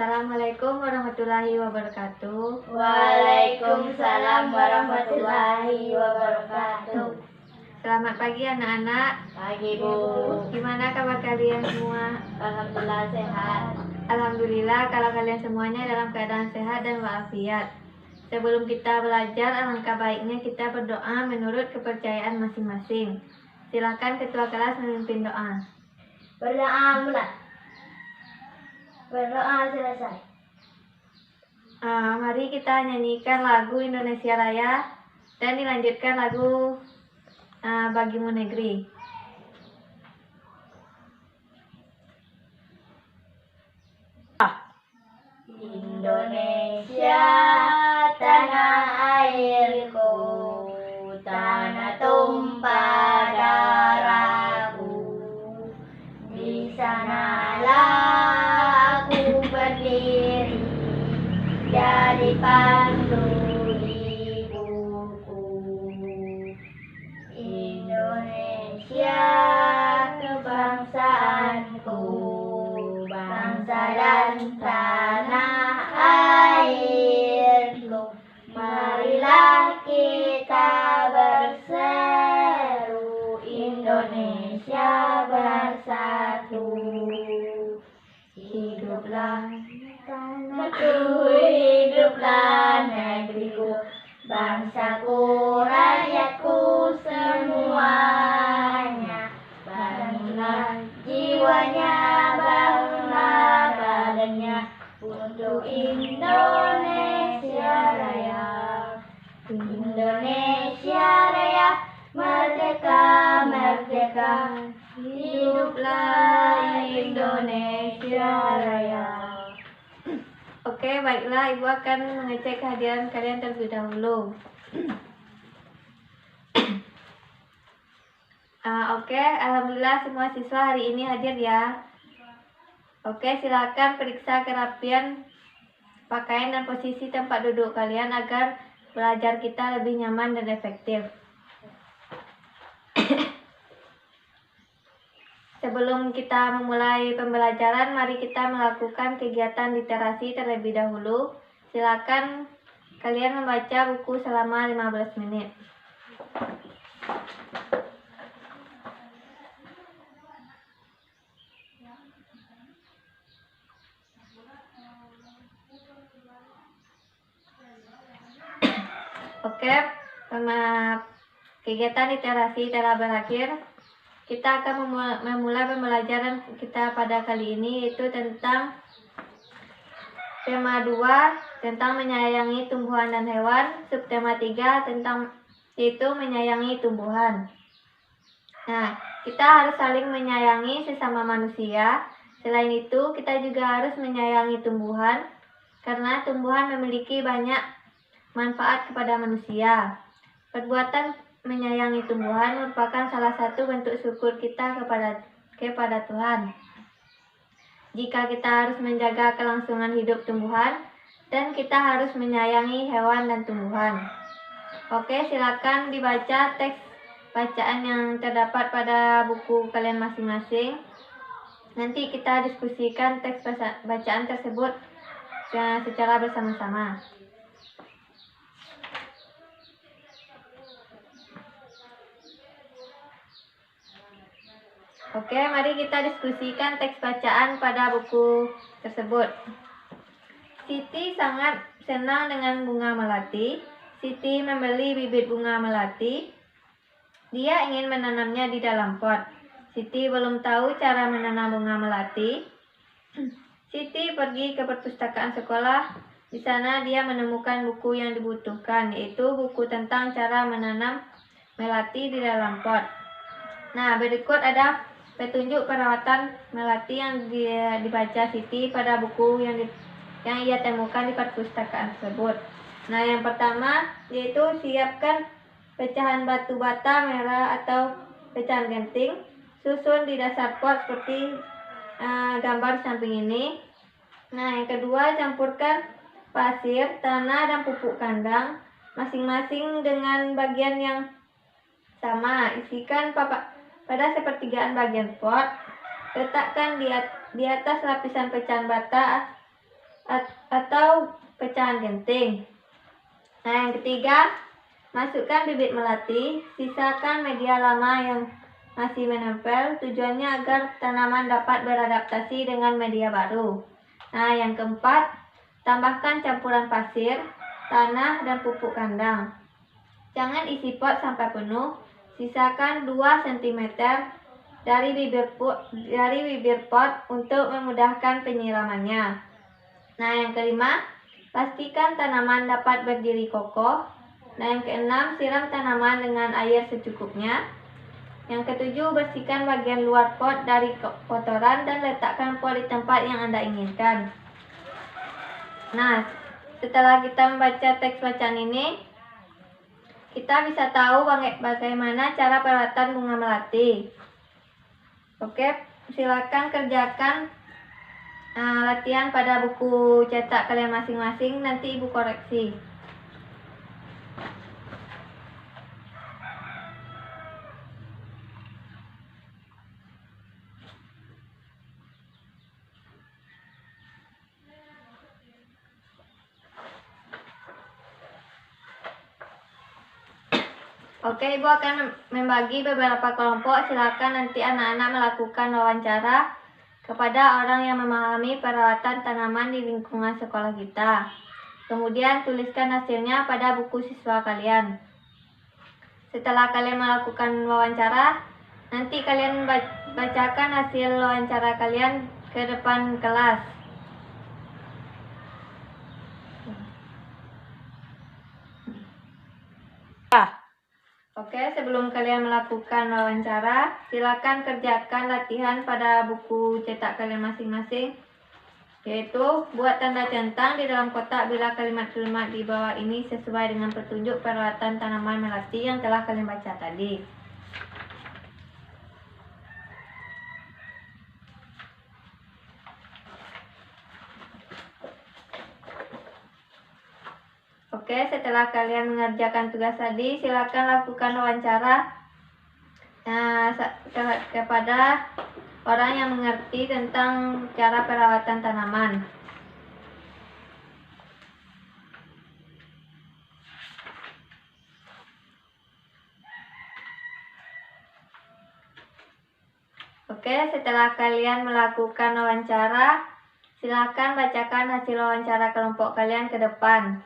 Assalamualaikum warahmatullahi wabarakatuh. Waalaikumsalam warahmatullahi wabarakatuh. Selamat pagi anak-anak. Pagi Bu. Gimana kabar kalian semua? Alhamdulillah sehat. Alhamdulillah kalau kalian semuanya dalam keadaan sehat dan walafiat. Sebelum kita belajar, alangkah baiknya kita berdoa menurut kepercayaan masing-masing. Silakan ketua kelas memimpin doa. Berdoa mulai. Berdoa selesai. Mari kita nyanyikan lagu Indonesia Raya dan dilanjutkan lagu Bagimu Negeri. Indonesia tanah airku, tanah tumpah darahku. Di sanalah aku berdiri, jadi pandu ibuku. Indonesia kebangsaanku, bangsa dan tanah airku. Marilah kita berseru, Indonesia bersatu. Hiduplah tanahku, hiduplah negeriku, bangsaku, rakyatku semuanya. Bangunlah jiwanya, bangunlah badannya untuk Indonesia Raya. Indonesia Raya, merdeka, merdeka, hiduplah Indonesia Raya. Oke, baiklah, Ibu akan mengecek kehadiran kalian terlebih dahulu. Oke, alhamdulillah semua siswa hari ini hadir ya. Oke, silakan periksa kerapian pakaian dan posisi tempat duduk kalian agar belajar kita lebih nyaman dan efektif. Sebelum kita memulai pembelajaran, mari kita melakukan kegiatan literasi terlebih dahulu. Silakan kalian membaca buku selama 15 menit. Oke, kegiatan literasi telah berakhir. Kita akan memulai pembelajaran kita pada kali ini, yaitu tentang tema 2 tentang menyayangi tumbuhan dan hewan, subtema 3 yaitu menyayangi tumbuhan. Nah, kita harus saling menyayangi sesama manusia. Selain itu, kita juga harus menyayangi tumbuhan karena tumbuhan memiliki banyak manfaat kepada manusia. Perbuatan menyayangi tumbuhan merupakan salah satu bentuk syukur kita kepada Tuhan. Jika kita harus menjaga kelangsungan hidup tumbuhan, dan kita harus menyayangi hewan dan tumbuhan. Oke, silakan dibaca teks bacaan yang terdapat pada buku kalian masing-masing. Nanti kita diskusikan teks bacaan tersebut secara bersama-sama. Oke, mari kita diskusikan teks bacaan pada buku tersebut. Siti sangat senang dengan bunga melati. Siti membeli bibit bunga melati. Dia ingin menanamnya di dalam pot. Siti belum tahu cara menanam bunga melati. Siti pergi ke perpustakaan sekolah. Di sana dia menemukan buku yang dibutuhkan, yaitu buku tentang cara menanam melati di dalam pot. Nah, berikut ada petunjuk perawatan melati yang dibaca Siti pada buku yang ia temukan di perpustakaan tersebut. Nah, yang pertama yaitu siapkan pecahan batu bata merah atau pecahan genting, susun di dasar pot seperti gambar samping ini. Nah, yang kedua, campurkan pasir, tanah, dan pupuk kandang masing-masing dengan bagian yang sama. Isikan pada sepertigaan bagian pot. Letakkan di atas lapisan pecahan bata atau pecahan genting. Nah, yang ketiga, masukkan bibit melati, sisakan media lama yang masih menempel, tujuannya agar tanaman dapat beradaptasi dengan media baru. Nah, yang keempat, tambahkan campuran pasir, tanah, dan pupuk kandang. Jangan isi pot sampai penuh, sisakan 2 cm dari bibir pot untuk memudahkan penyiramannya. Nah, yang kelima, pastikan tanaman dapat berdiri kokoh. Nah, yang keenam, siram tanaman dengan air secukupnya. Yang ketujuh, bersihkan bagian luar pot dari kotoran dan letakkan pot di tempat yang Anda inginkan. Nah, setelah kita membaca teks bacaan ini, kita bisa tahu bagaimana cara perawatan bunga melati. Oke, silakan kerjakan latihan pada buku cetak kalian masing-masing, nanti Ibu koreksi. Oke, Ibu akan membagi beberapa kelompok. Silakan nanti anak-anak melakukan wawancara kepada orang yang memahami perawatan tanaman di lingkungan sekolah kita. Kemudian tuliskan hasilnya pada buku siswa kalian. Setelah kalian melakukan wawancara, nanti kalian bacakan hasil wawancara kalian ke depan kelas. Oke, sebelum kalian melakukan wawancara, silakan kerjakan latihan pada buku cetak kalian masing-masing, yaitu buat tanda centang di dalam kotak bila kalimat-kalimat di bawah ini sesuai dengan petunjuk perawatan tanaman melati yang telah kalian baca tadi. Oke, setelah kalian mengerjakan tugas tadi, silakan lakukan wawancara kepada orang yang mengerti tentang cara perawatan tanaman. Oke, setelah kalian melakukan wawancara, silakan bacakan hasil wawancara kelompok kalian ke depan.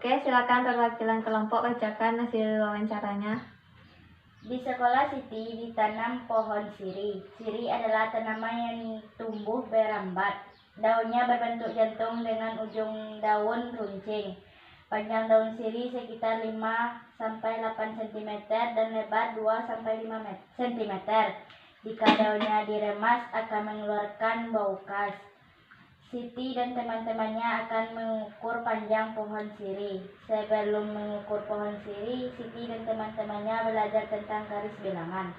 Oke, silakan perwakilan kelompok bacakan hasil wawancaranya. Di sekolah Siti ditanam pohon siri. Siri adalah tanaman yang tumbuh berambat. Daunnya berbentuk jantung dengan ujung daun runcing. Panjang daun siri sekitar 5-8 cm dan lebar 2-5 cm. Jika daunnya diremas akan mengeluarkan bau khas. Siti dan teman-temannya akan mengukur panjang pohon siri. Sebelum mengukur pohon siri, Siti dan teman-temannya belajar tentang garis bilangan.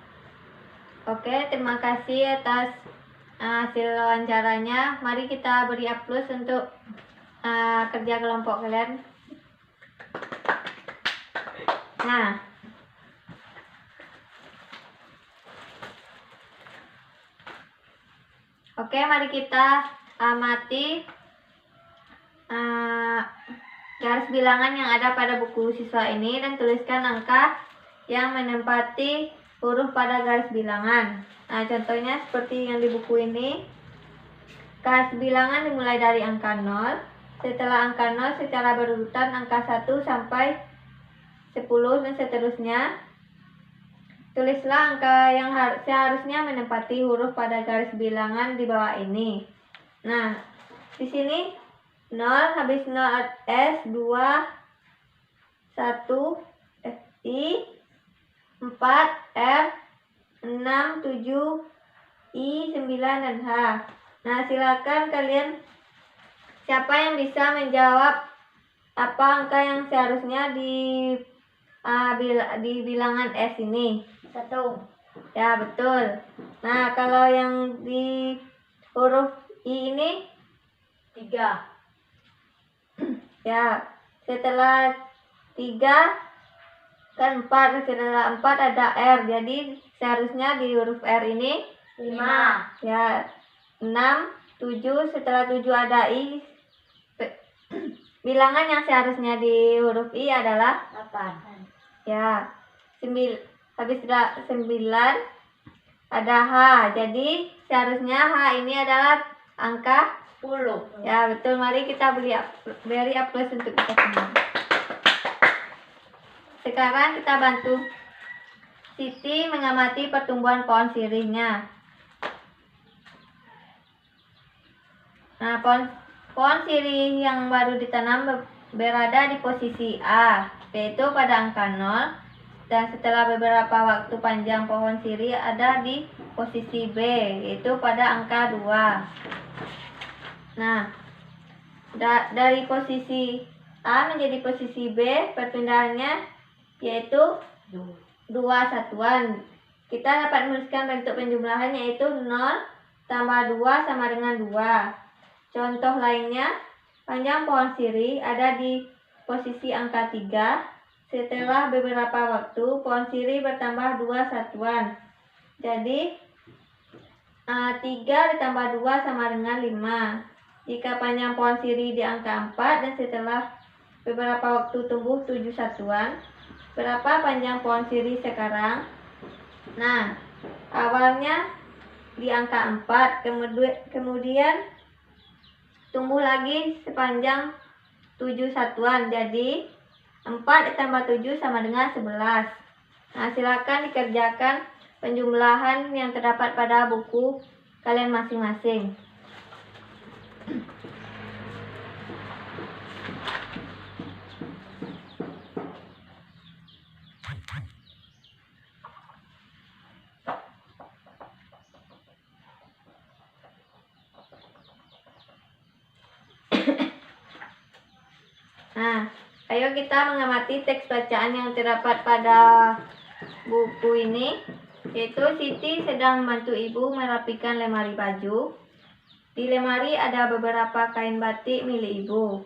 Oke, terima kasih atas hasil wawancaranya. Mari kita beri aplaus untuk kerja kelompok kalian. Nah, oke, mari kita amati garis bilangan yang ada pada buku siswa ini dan tuliskan angka yang menempati huruf pada garis bilangan. Nah, contohnya seperti yang di buku ini. Garis bilangan dimulai dari angka 0. Setelah angka 0 secara berurutan angka 1 sampai 10 dan seterusnya. Tulislah angka yang seharusnya menempati huruf pada garis bilangan di bawah ini. Nah, di sini 0 habis 0 S, 2, 1, I, 4, R, 6, 7, I, 9, dan H. Nah, silakan kalian, siapa yang bisa menjawab apa angka yang seharusnya di bilangan S ini? 1. Ya, betul. Nah, kalau yang di huruf I ini 3. ya, setelah 3 Kan 4, setelah 4 ada R. Jadi seharusnya di huruf R ini 5. ya 6, 7, setelah 7 ada I. Bilangan yang seharusnya di huruf I adalah 8. ya habis 9 ada H. Jadi seharusnya H ini adalah angka 10. ya, betul. Mari kita beri aplaus untuk kita semua. Sekarang kita bantu Siti mengamati pertumbuhan pohon sirihnya. Nah, pohon sirih yang baru ditanam berada di posisi A, yaitu pada angka 0. Dan setelah beberapa waktu panjang, pohon sirih ada di posisi B, yaitu pada angka 2. Nah, dari posisi A menjadi posisi B, perpindahannya yaitu 2 satuan. Kita dapat menuliskan bentuk penjumlahan yaitu 0 tambah 2 sama dengan 2. Contoh lainnya, panjang pohon sirih ada di posisi angka 3. Setelah beberapa waktu, pohon sirih bertambah 2 satuan. Jadi 3 ditambah 2 sama dengan 5. Jika panjang pohon sirih di angka 4 dan setelah beberapa waktu tumbuh 7 satuan, berapa panjang pohon sirih sekarang? Nah, awalnya di angka 4, kemudian tumbuh lagi sepanjang 7 satuan. Jadi 4 ditambah 7 sama dengan 11. Nah, silakan dikerjakan penjumlahan yang terdapat pada buku kalian masing-masing. Nah, ayo kita mengamati teks bacaan yang terdapat pada buku ini, yaitu Siti sedang membantu ibu merapikan lemari baju. Di lemari ada beberapa kain batik milik ibu.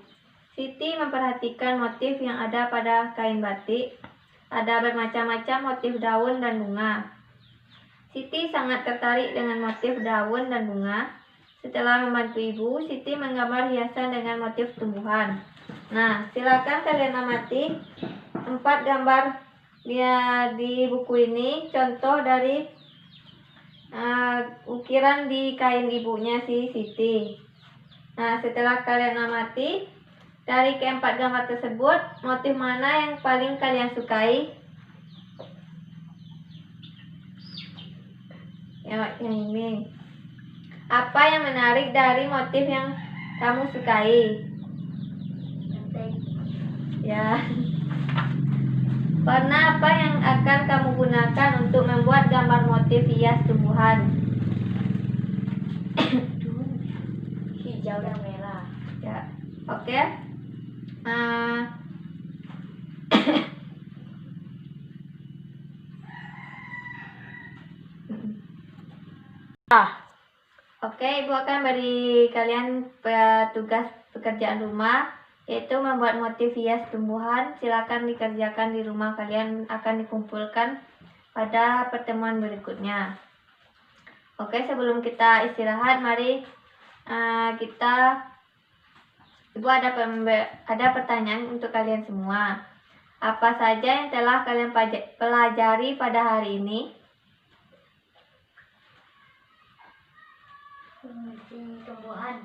Siti memperhatikan motif yang ada pada kain batik. Ada bermacam-macam motif daun dan bunga. Siti sangat tertarik dengan motif daun dan bunga. Setelah membantu ibu, Siti menggambar hiasan dengan motif tumbuhan. Nah, silakan kalian amati 4 gambar di buku ini, contoh dari ukiran di kain ibunya si Siti. Nah, setelah kalian amati, dari keempat gambar tersebut, motif mana yang paling kalian sukai? Yang ini. Apa yang menarik dari motif yang kamu sukai? Ya. Warna apa yang akan kamu gunakan untuk membuat gambar motif hias tumbuhan? Hijau dan merah. Ya, oke. Oke, ibu akan beri kalian tugas pekerjaan rumah, yaitu membuat motif hias tumbuhan. Silakan dikerjakan di rumah kalian, akan dikumpulkan pada pertemuan berikutnya. Oke, sebelum kita istirahat, mari ibu ada pertanyaan untuk kalian semua. Apa saja yang telah kalian pelajari pada hari ini? Tumbuhan.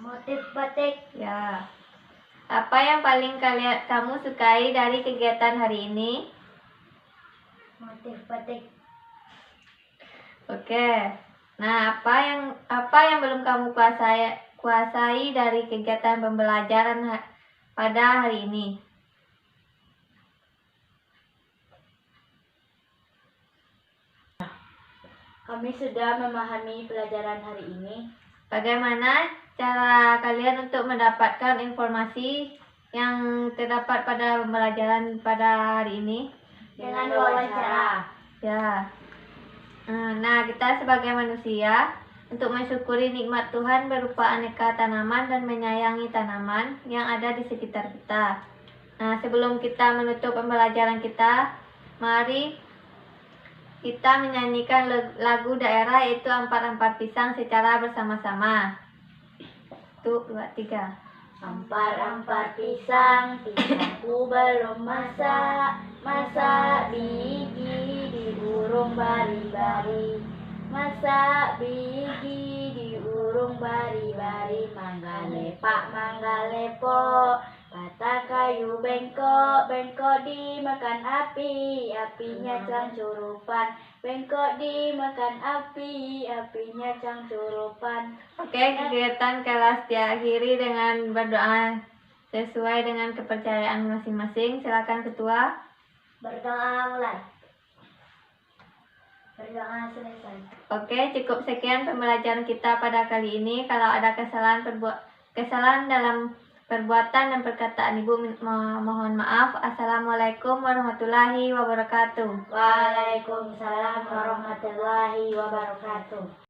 Motif batik. Ya. Apa yang paling kamu sukai dari kegiatan hari ini? Motif batik. Oke. Nah, apa yang belum kamu kuasai dari kegiatan pembelajaran pada hari ini? Kami sudah memahami pelajaran hari ini. Bagaimana cara kalian untuk mendapatkan informasi yang terdapat pada pembelajaran pada hari ini? Dengan wawancara. Ya. Nah, kita sebagai manusia untuk mensyukuri nikmat Tuhan berupa aneka tanaman dan menyayangi tanaman yang ada di sekitar kita. Nah, sebelum kita menutup pembelajaran kita, mari kita menyanyikan lagu daerah yaitu Ampar-ampar pisang secara bersama-sama. 1, 2, 3. Ampar-ampar pisang, pisangku belum masak, masak biji di burung bari-bari, masak biji di burung bari-bari, mangga lepak, mangga lepok, batang kayu bengkok, bengkok dimakan api, apinya cangcurupan, bengkok dimakan api, apinya cangcurupan. Oke, kegiatan kelas diakhiri dengan berdoa sesuai dengan kepercayaan masing-masing. Silakan ketua. Berdoa mulai. Berdoa selesai. Oke, cukup sekian pembelajaran kita pada kali ini. Kalau ada kesalahan dalam perbuatan dan perkataan Ibu, mohon maaf. Assalamualaikum warahmatullahi wabarakatuh. Waalaikumsalam warahmatullahi wabarakatuh.